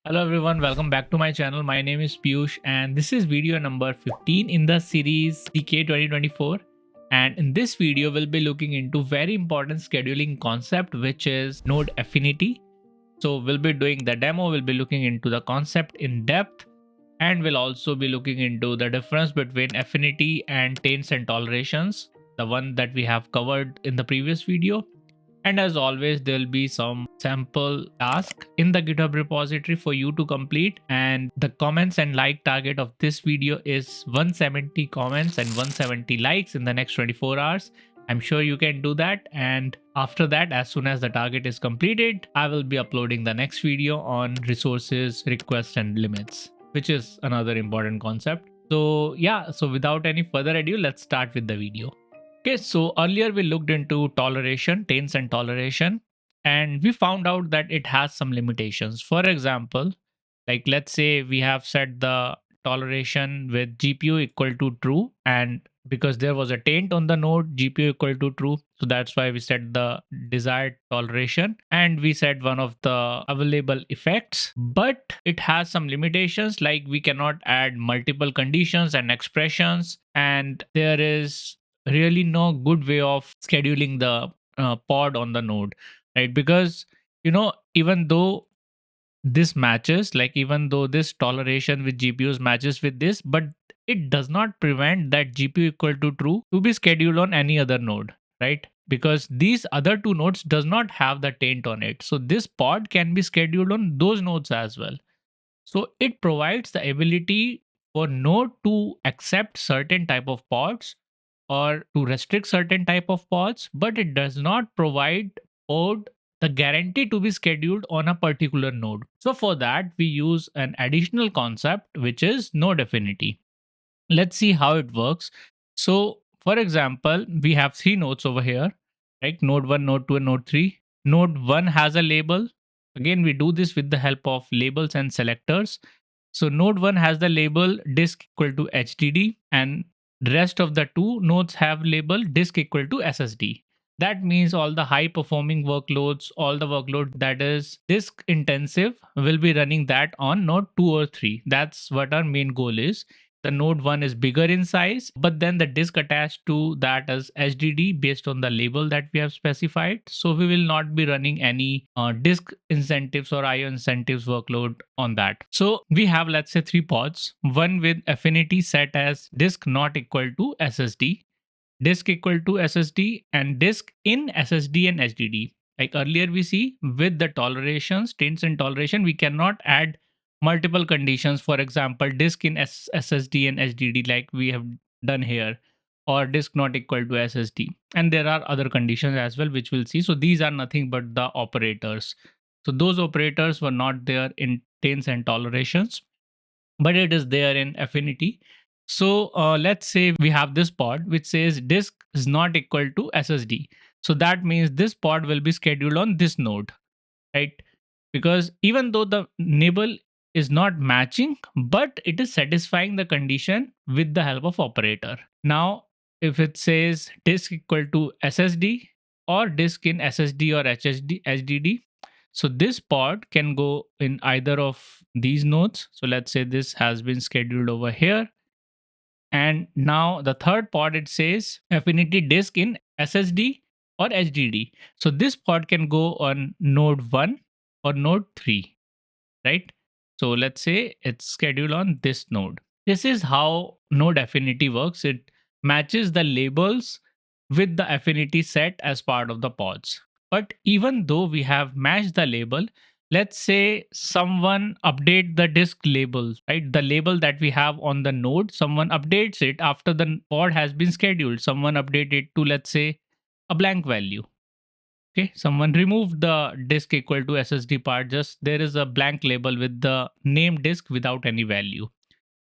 Hello everyone, welcome back to my channel. My name is Piyush and this is video number 15 in the series TK 2024. And in this video, we'll be looking into very important scheduling concept, which is node affinity. So we'll be doing the demo, we'll be looking into the concept in depth, and we'll also be looking into the difference between affinity and taints and tolerations, the one that we have covered in the previous video. And as always, there'll be some sample task in the GitHub repository for you to complete. And the comments and like target of this video is 170 comments and 170 likes in the next 24 hours. I'm sure you can do that. And after that, as soon as the target is completed, I will be uploading the next video on resources, requests, and limits, which is another important concept. So yeah, so without any further ado, let's start with the video. Okay, so earlier we looked into toleration, taints and toleration, and we found out that it has some limitations. For example, like let's say we have set the toleration with GPU equal to true, and because there was a taint on the node GPU equal to true, so that's why we set the desired toleration and we set one of the available effects. But it has some limitations, like we cannot add multiple conditions and expressions, and there is really no good way of scheduling the pod on the node, right? Because even though this matches, like even though this toleration with GPUs matches with this, but it does not prevent that GPU equal to true to be scheduled on any other node, right? Because these other two nodes does not have the taint on it, so this pod can be scheduled on those nodes as well. So it provides the ability for node to accept certain type of pods or to restrict certain type of pods, but it does not provide pod the guarantee to be scheduled on a particular node. So for that, we use an additional concept, which is node affinity. Let's see how it works. So for example, we have three nodes over here, right? Node 1, node 2, and node 3. Node 1 has a label. Again, we do this with the help of labels and selectors. So node 1 has the label disk equal to HDD, and the rest of the two nodes have label disk equal to SSD. That means all the high performing workloads, all the workload that is disk intensive will be running that on node 2 or 3. That's what our main goal is. The node 1 is bigger in size, but then the disk attached to that is HDD based on the label that we have specified. So we will not be running any disk incentives or IO incentives workload on that. So we have, let's say, three pods, one with affinity set as disk not equal to SSD, disk equal to SSD, and disk in SSD and HDD. Like earlier we see with the tolerations, taints and toleration, we cannot add multiple conditions. For example, disk in SSD and HDD like we have done here, or disk not equal to SSD. And there are other conditions as well, which we'll see. So these are nothing but the operators. So those operators were not there in taints and tolerations, but it is there in affinity. So let's say we have this pod which says disk is not equal to SSD. So that means this pod will be scheduled on this node, right? Because even though the nibble is not matching, but it is satisfying the condition with the help of operator. Now, if it says disk equal to SSD or disk in SSD or HDD, so this pod can go in either of these nodes. So let's say this has been scheduled over here. And now the third pod, it says affinity disk in SSD or HDD. So this pod can go on node 1 or node 3, right? So let's say it's scheduled on this node. This is how node affinity works. It matches the labels with the affinity set as part of the pods. But even though we have matched the label, let's say someone update the disk label, right? The label that we have on the node, someone updates it after the pod has been scheduled. Someone update it to, let's say, a blank value. Okay, someone removed the disk equal to SSD part, just there is a blank label with the name disk without any value.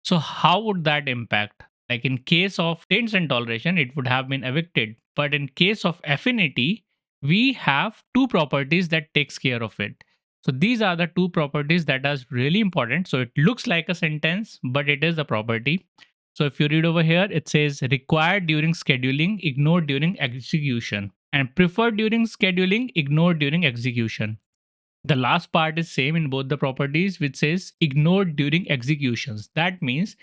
So how would that impact? Like in case of taints and toleration, it would have been evicted. But in case of affinity, we have two properties that takes care of it. So these are the two properties that are really important. So it looks like a sentence, but it is a property. So if you read over here, it says required during scheduling, ignored during execution, and preferred during scheduling, ignored during execution. The last part is same in both the properties, which says ignored during executions. That means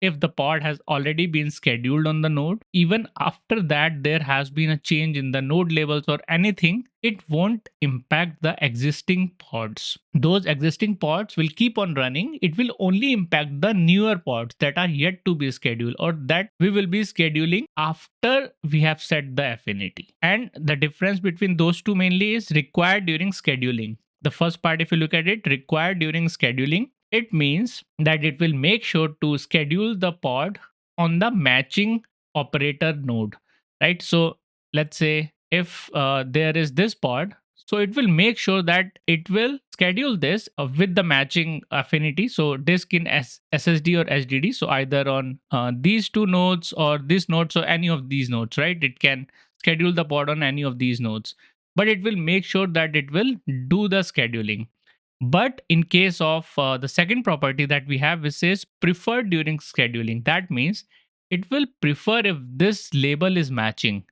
if the pod has already been scheduled on the node, even after that there has been a change in the node labels or anything, it won't impact the existing pods. Those existing pods will keep on running. It will only impact the newer pods that are yet to be scheduled or that we will be scheduling after we have set the affinity. And the difference between those two mainly is required during scheduling. The first part, if you look at it, required during scheduling, it means that it will make sure to schedule the pod on the matching operator node, right? So let's say if there is this pod, so it will make sure that it will schedule this with the matching affinity. So disk in SSD or HDD. So either on these two nodes or this node. So any of these nodes, right? It can schedule the pod on any of these nodes, but it will make sure that it will do the scheduling. But in case of the second property that we have, which says preferred during scheduling, that means it will prefer if this label is matching.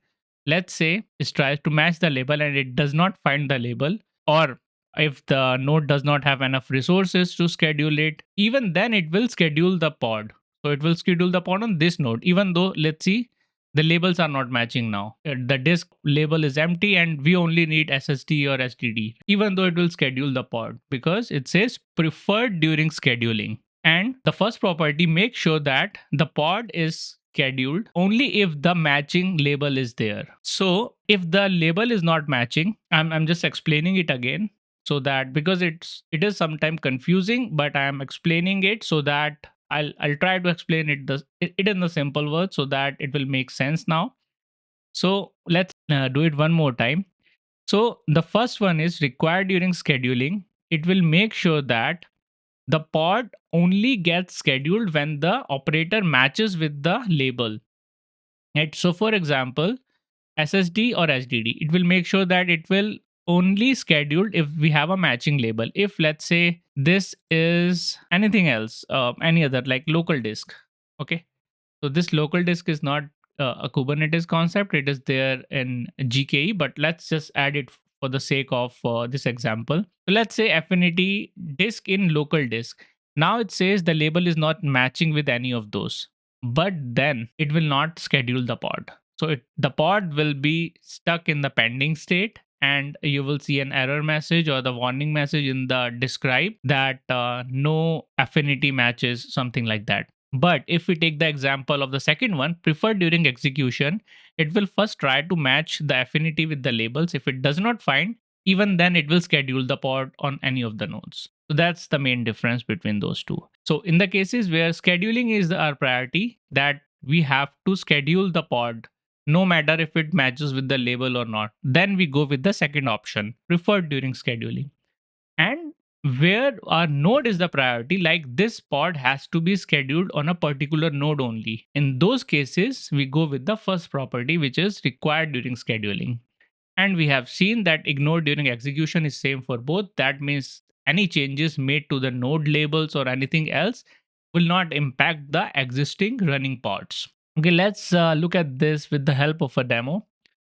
Let's say it tries to match the label and it does not find the label, or if the node does not have enough resources to schedule it, even then it will schedule the pod. So it will schedule the pod on this node, even though, let's see, the labels are not matching now. The disk label is empty and we only need SSD or STD, even though it will schedule the pod because it says preferred during scheduling. And the first property makes sure that the pod is scheduled only if the matching label is there. So if the label is not matching, I'm just explaining it again so that because it is sometimes confusing, but I am explaining it so that I'll try to explain it in the simple words so that it will make sense now. So let's do it one more time. So the first one is required during scheduling. It will make sure that the pod only gets scheduled when the operator matches with the label. Right? So for example, SSD or HDD, it will make sure that it will only scheduled if we have a matching label. If let's say this is anything else, any other like local disk, okay. So this local disk is not a Kubernetes concept. It is there in GKE, but let's just add it for the sake of this example. So let's say affinity disk in local disk. Now it says the label is not matching with any of those, but then it will not schedule the pod. So the pod will be stuck in the pending state and you will see an error message or the warning message in the describe that no affinity matches, something like that. But if we take the example of the second one, preferred during execution, it will first try to match the affinity with the labels. If it does not find, even then it will schedule the pod on any of the nodes. So that's the main difference between those two. So in the cases where scheduling is our priority, that we have to schedule the pod no matter if it matches with the label or not, then we go with the second option, preferred during scheduling. And where our node is the priority, like this pod has to be scheduled on a particular node only. In those cases, we go with the first property, which is required during scheduling. And we have seen that ignored during execution is same for both. That means any changes made to the node labels or anything else will not impact the existing running pods. Okay, let's look at this with the help of a demo.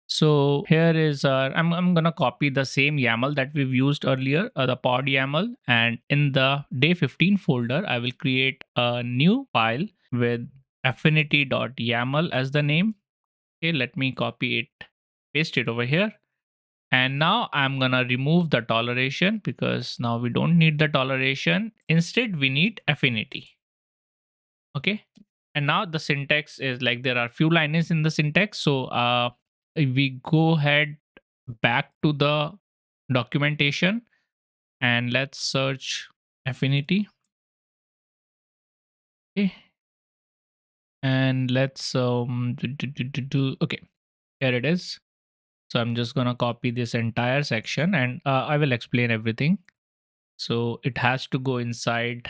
So here is I'm gonna copy the same YAML that we've used earlier, the pod YAML, and in the day 15 folder, I will create a new file with affinity.yaml as the name. Okay, let me copy it, paste it over here. And now I'm gonna remove the toleration because now we don't need the toleration. Instead, we need affinity. Okay. And now the syntax is like there are few lines in the syntax. So we go ahead back to the documentation and let's search affinity. Okay. And let's okay, here it is. So I'm just gonna copy this entire section and I will explain everything. So it has to go inside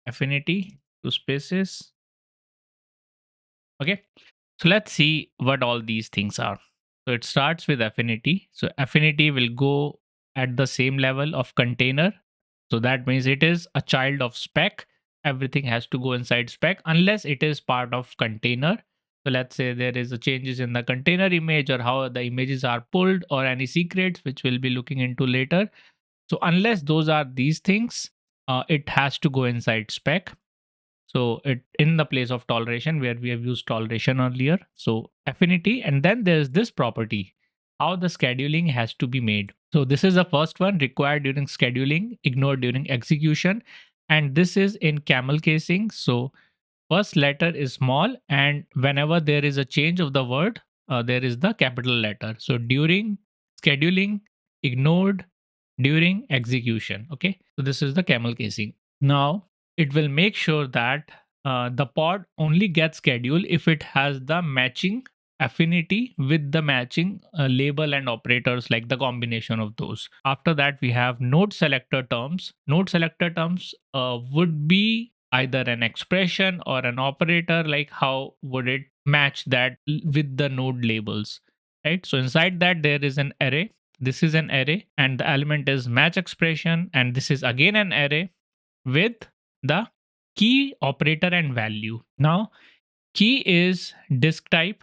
affinity, two spaces. Okay. So let's see what all these things are. So it starts with affinity. So affinity will go at the same level of container. So that means it is a child of spec. Everything has to go inside spec unless it is part of container. So let's say there is a changes in the container image or how the images are pulled or any secrets, which we'll be looking into later. So unless those are these things, it has to go inside spec. So it in the place of toleration where we have used toleration earlier. So affinity, and then there's this property, how the scheduling has to be made. So this is the first one, required during scheduling, ignored during execution. And this is in camel casing. So first letter is small, and whenever there is a change of the word, there is the capital letter. So during scheduling, ignored during execution. Okay. So this is the camel casing. Now it will make sure that the pod only gets scheduled if it has the matching affinity with the matching label and operators, like the combination of those. After that, we have node selector terms. Node selector terms would be either an expression or an operator, like how would it match that with the node labels, right? So inside that there is an array. This is an array, and the element is match expression, and this is again an array with the key, operator, and value. Now key is disk type,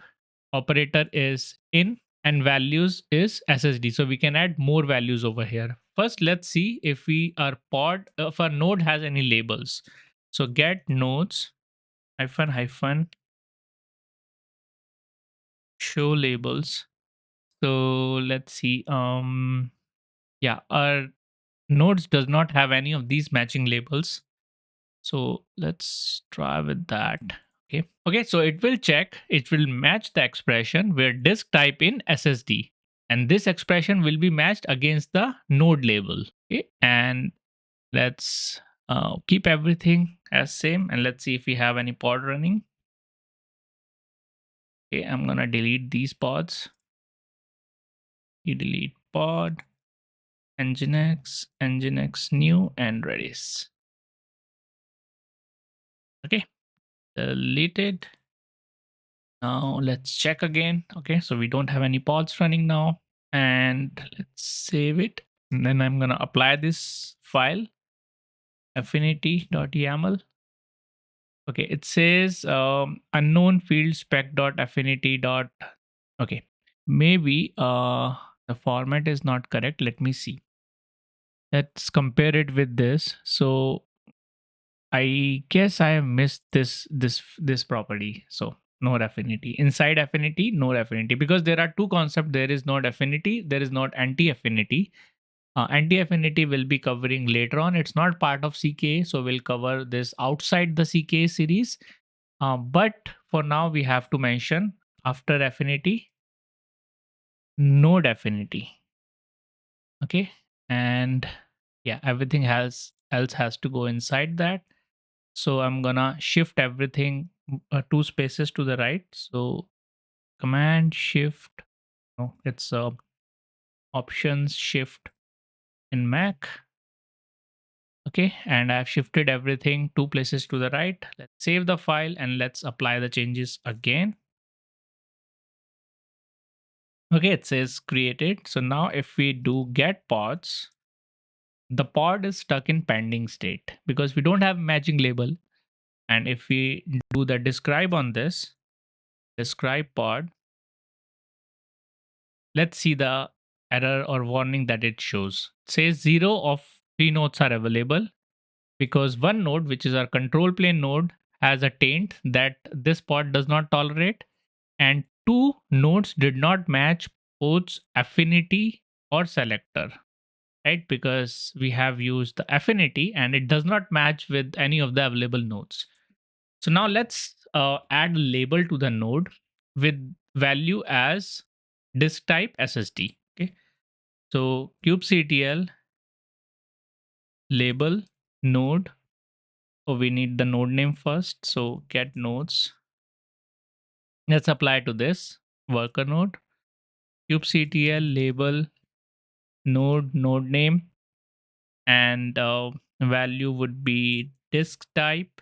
operator is in, and values is SSD. So we can add more values over here. First, let's see if if our node has any labels. So get nodes hyphen show labels. So let's see. Yeah, our nodes does not have any of these matching labels. So let's try with that. Okay, so it will check, it will match the expression where disk type in SSD, and this expression will be matched against the node label. Okay, and let's keep everything as same, and let's see if we have any pod running. Okay, I'm gonna delete these pods. You delete pod, nginx new, and redis. Okay, deleted. Now let's check again. Okay, so we don't have any pods running now. And let's save it. And then I'm going to apply this file, affinity.yaml. Okay, it says unknown field spec.affinity. Okay, maybe the format is not correct. Let me see. Let's compare it with this. So I guess I have missed this property. So node affinity, inside affinity, node affinity, because there are two concepts. There is node affinity, there is node anti-affinity. Anti-affinity will be covering later on. It's not part of CKA, so we'll cover this outside the CKA series. But for now, we have to mention after affinity, node affinity. Okay, and yeah, everything else has to go inside that. So I'm gonna shift everything 2 spaces to the right. So command shift, no, it's options shift in Mac. Okay, and I've shifted everything 2 places to the right. Let's save the file and let's apply the changes again. Okay, it says created. So now if we do get pods, the pod is stuck in pending state because we don't have matching label. And if we do the describe on this, describe pod, let's see the error or warning that it shows. It says 0 of 3 nodes are available because one node, which is our control plane node, has a taint that this pod does not tolerate, and 2 nodes did not match ports affinity or selector, right? Because we have used the affinity and it does not match with any of the available nodes. So now let's add a label to the node with value as disk type SSD. Okay, so kubectl label node. Oh, we need the node name first. So get nodes. Let's apply to this worker node. Kubectl label node name, and value would be disk type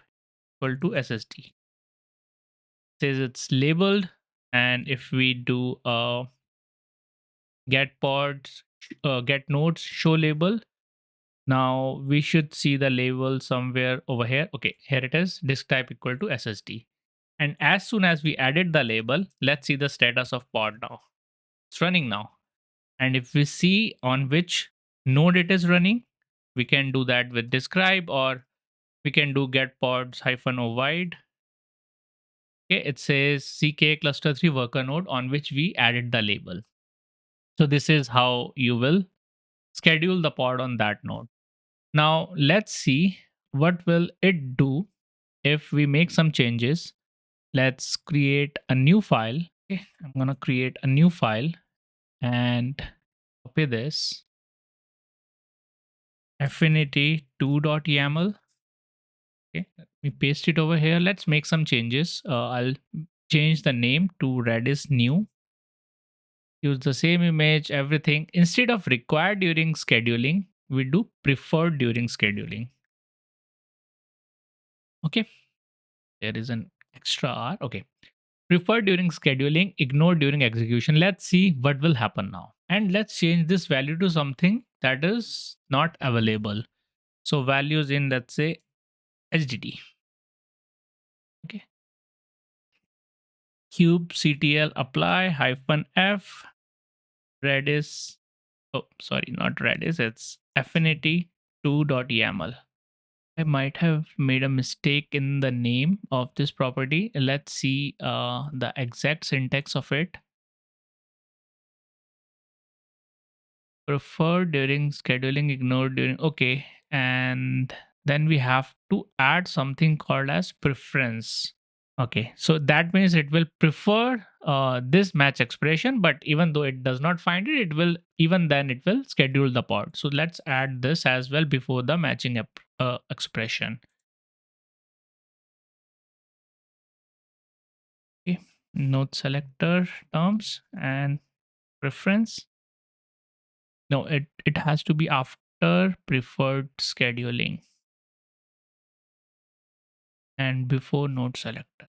equal to SSD. Says it's labeled, and if we do get pods, get nodes show label, now we should see the label somewhere over here. Okay, here it is, disk type equal to SSD. And as soon as we added the label, let's see the status of pod now. It's running now. And if we see on which node it is running. We can do that with describe, or we can do get pods -o wide. Okay, it says CK cluster 3 worker node on which we added the label. So this is how you will schedule the pod on that node. Now let's see what will it do if we make some changes. Let's create a new file. Okay, I'm gonna create a new file and copy this affinity2.yaml. Okay, let me paste it over here. Let's make some changes. I'll change the name to Redis new. Use the same image, everything. Instead of required during scheduling, we do preferred during scheduling. Okay, there is an extra R. Okay, preferred during scheduling, ignored during execution. Let's see what will happen now. And let's change this value to something that is not available. So values in, let's say, HDD. Okay. kubectl apply -f redis. Oh, sorry, not redis. It's affinity2.yaml. I might have made a mistake in the name of this property. Let's see the exact syntax of it. Preferred during scheduling, ignored during. Okay. And then we have to add something called as preference. Okay. So that means it will prefer this match expression, but even though it does not find it, it will, even then it will schedule the pod. So let's add this as well before the matching expression. Okay. Node selector terms and preference. No, it has to be after preferred scheduling and before node selector.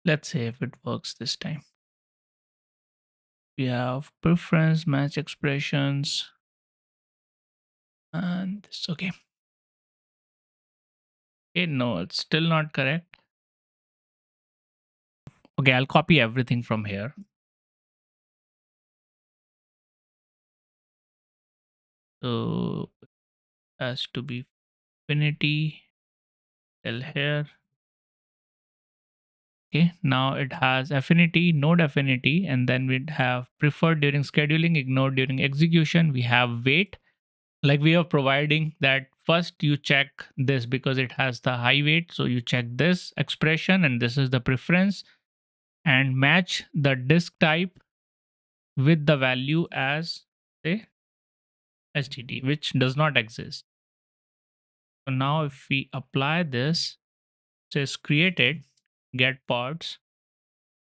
Let's see if it works this time. We have preference, match expressions, and this. Okay. Okay, no, it's still not correct. Okay, I'll copy everything from here. So has to be affinity till here. Okay, now it has affinity, node affinity, and then we'd have preferred during scheduling, ignored during execution. We have wait. Like we are providing that first you check this because it has the high weight. So you check this expression and this is the preference, and match the disk type with the value as say HTTP, which does not exist. So now if we apply this, it says created, get pods,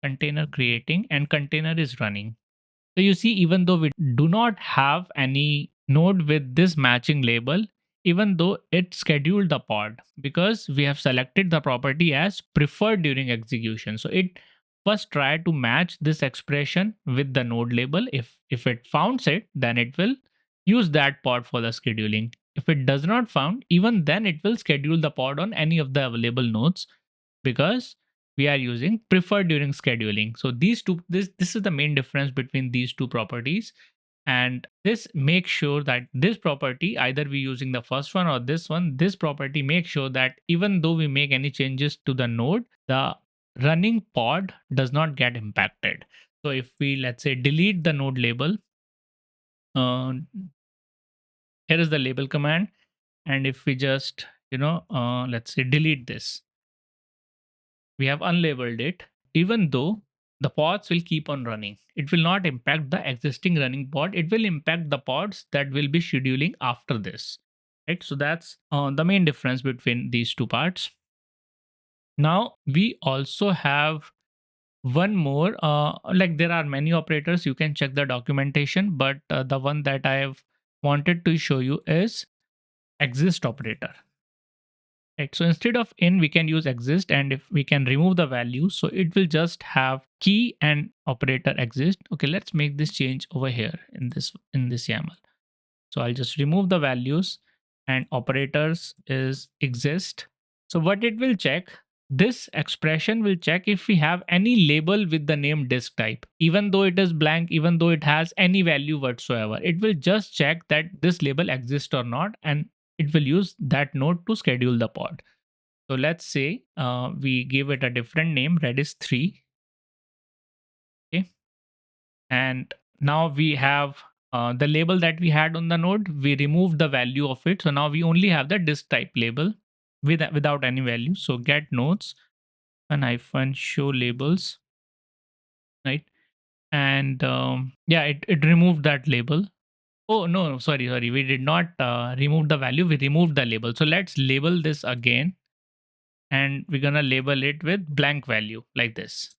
container creating, and container is running. So you see, even though we do not have any node with this matching label, even though it scheduled the pod, because we have selected the property as preferred during execution. So it first try to match this expression with the node label. If it founds it, then it will use that pod for the scheduling. If it does not found, even then it will schedule the pod on any of the available nodes, because we are using preferred during scheduling. So these two, this is the main difference between these two properties. And this makes sure that this property, either we using the first one or this one, this property makes sure that even though we make any changes to the node, the running pod does not get impacted. So if we, let's say, delete the node label, uh, here is the label command. And if we just, let's say delete this, we have unlabeled it. Even though the pods will keep on running, it will not impact the existing running pod. It will impact the pods that will be scheduling after this. Right. So that's the main difference between these two parts. Now we also have one more, like there are many operators. You can check the documentation, but the one that I have wanted to show you is exist operator. Right. So instead of in, we can use exist, and if we can remove the value, so it will just have key and operator exist. Okay, let's make this change over here in this YAML. So I'll just remove the values, and operators is exist. So what it will check, this expression will check if we have any label with the name disk type, even though it is blank, even though it has any value whatsoever. It will just check that this label exists or not, and it will use that node to schedule the pod. So let's say we give it a different name, Redis 3. Okay. And now we have the label that we had on the node, we removed the value of it. So now we only have the disk type label without any value. So get nodes and hyphen show labels, right? And yeah, it removed that label. Oh, no, sorry. We did not remove the value. We removed the label. So let's label this again. And we're going to label it with blank value like this.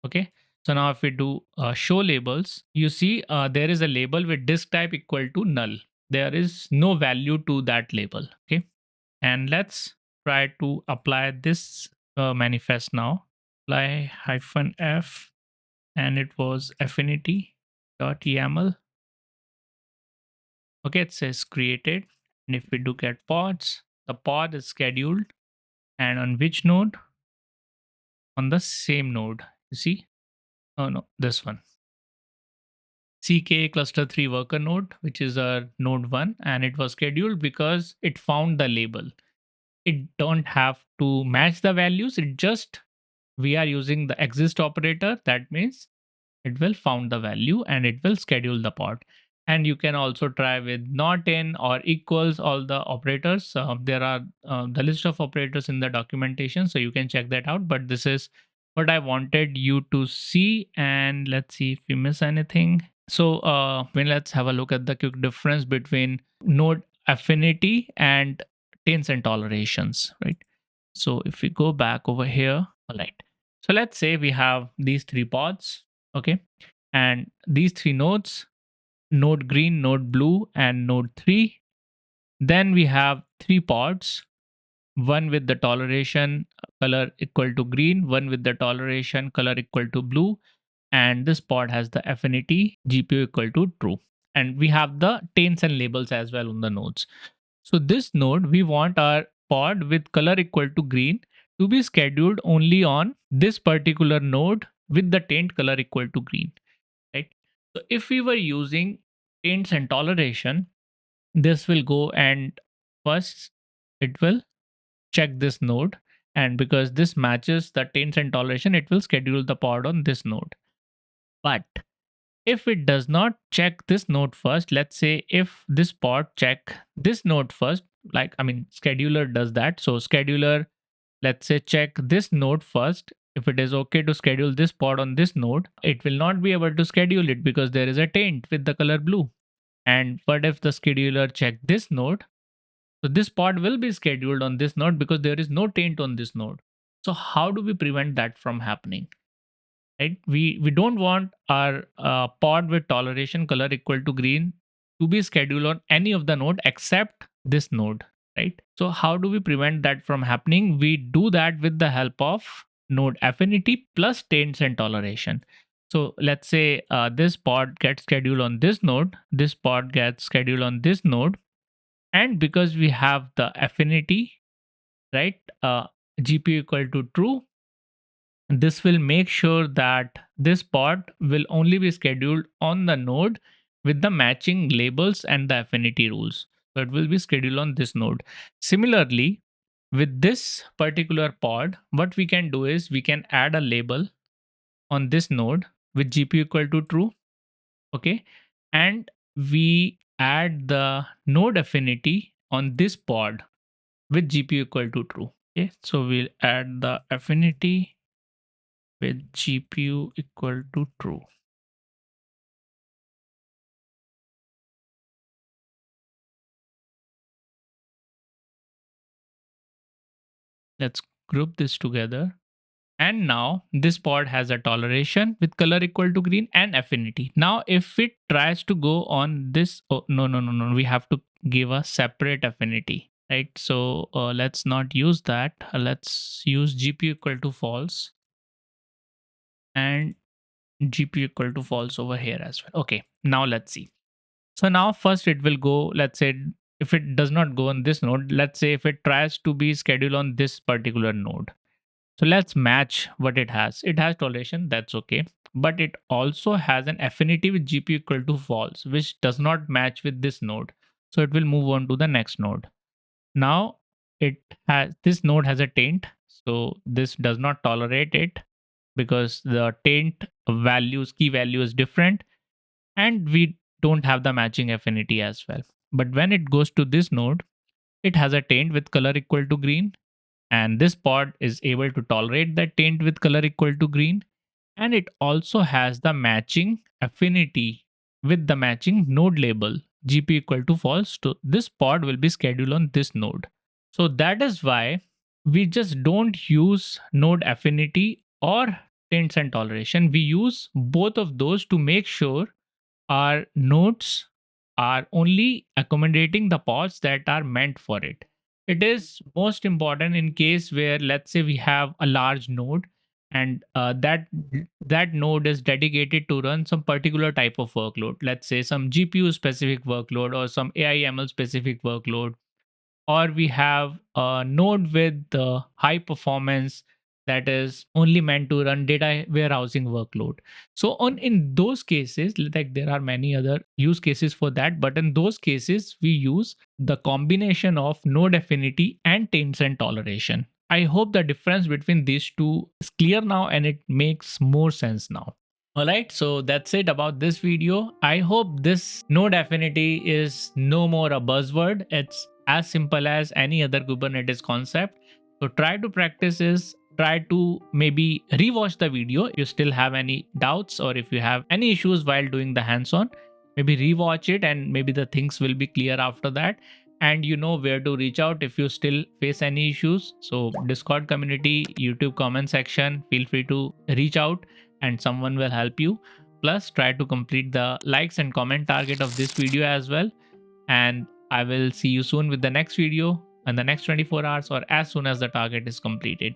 Okay. So now if we do show labels, you see there is a label with disk type equal to null. There is no value to that label. Okay. And let's try to apply this manifest now. Apply hyphen F, and it was affinity dot YAML. Okay, it says created. And if we do get pods, the pod is scheduled. And on which node? On the same node. You see? Oh no, this one. CK cluster 3 worker node, which is a node 1, and it was scheduled because it found the label. It don't have to match the values. It just, we are using the exist operator. That means it will found the value and it will schedule the pod. And you can also try with not in or equals, all the operators. There are the list of operators in the documentation, so you can check that out. But this is what I wanted you to see. And let's see if we miss anything. So let's have a look at the quick difference between node affinity and taints and tolerations, right? So if we go back over here, all right. So let's say we have these three pods, okay? And these three nodes, node green, node blue, and node 3. Then we have three pods, one with the toleration color equal to green, one with the toleration color equal to blue, and this pod has the affinity GPU equal to true. And we have the taints and labels as well on the nodes. So this node, we want our pod with color equal to green to be scheduled only on this particular node with the taint color equal to green, right? So if we were using taints and toleration, this will go and first it will check this node, and because this matches the taints and toleration, it will schedule the pod on this node. But if it does not check this node first, let's say if this pod check this node first, like, I mean, scheduler does that. So scheduler, let's say, check this node first. If it is okay to schedule this pod on this node, it will not be able to schedule it because there is a taint with the color blue. And what if the scheduler check this node? So this pod will be scheduled on this node because there is no taint on this node. So how do we prevent that from happening? Right? We don't want our pod with toleration color equal to green to be scheduled on any of the node except this node, right? So how do we prevent that from happening? We do that with the help of node affinity plus taints and toleration. So let's say this pod gets scheduled on this node, this pod gets scheduled on this node, and because we have the affinity, right, GPU equal to true, this will make sure that this pod will only be scheduled on the node with the matching labels and the affinity rules. So it will be scheduled on this node. Similarly, with this particular pod, what we can do is we can add a label on this node with GPU equal to true. Okay. And we add the node affinity on this pod with GPU equal to true. Okay. So we'll add the affinity with GPU equal to true. Let's group this together. And now this pod has a toleration with color equal to green and affinity. Now, if it tries to go on this, oh, no, we have to give a separate affinity, right? So let's not use that. Let's use GPU equal to false and GPU equal to false over here as well. Okay, now let's see. So now first it will go, let's say if it does not go on this node, let's say if it tries to be scheduled on this particular node. So let's match what it has. It has toleration, that's okay. But it also has an affinity with GPU equal to false, which does not match with this node. So it will move on to the next node. Now this node has a taint. So this does not tolerate it because the taint key value is different, and we don't have the matching affinity as well. But when it goes to this node, it has a taint with color equal to green, and this pod is able to tolerate that taint with color equal to green, and it also has the matching affinity with the matching node label gp equal to false. So this pod will be scheduled on this node. So that is why we just don't use node affinity or taints and toleration. We use both of those to make sure our nodes are only accommodating the pods that are meant for it. It is most important in case where, let's say, we have a large node, and that node is dedicated to run some particular type of workload. Let's say some GPU specific workload or some AI/ML specific workload, or we have a node with high performance that is only meant to run data warehousing workload. So on in those cases, like there are many other use cases for that, but in those cases we use the combination of node affinity and taints and toleration. I hope the difference between these two is clear now and it makes more sense now. Alright, so that's it about this video. I hope this node affinity is no more a buzzword. It's as simple as any other Kubernetes concept. So try to practice this. Try to maybe rewatch the video if you still have any doubts, or if you have any issues while doing the hands-on. Maybe rewatch it and maybe the things will be clear after that. And you know where to reach out if you still face any issues. So Discord community, YouTube comment section, feel free to reach out and someone will help you. Plus, try to complete the likes and comment target of this video as well. And I will see you soon with the next video in the next 24 hours or as soon as the target is completed.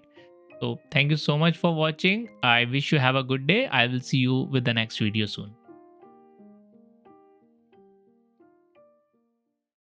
So thank you so much for watching. I wish you have a good day. I will see you with the next video soon.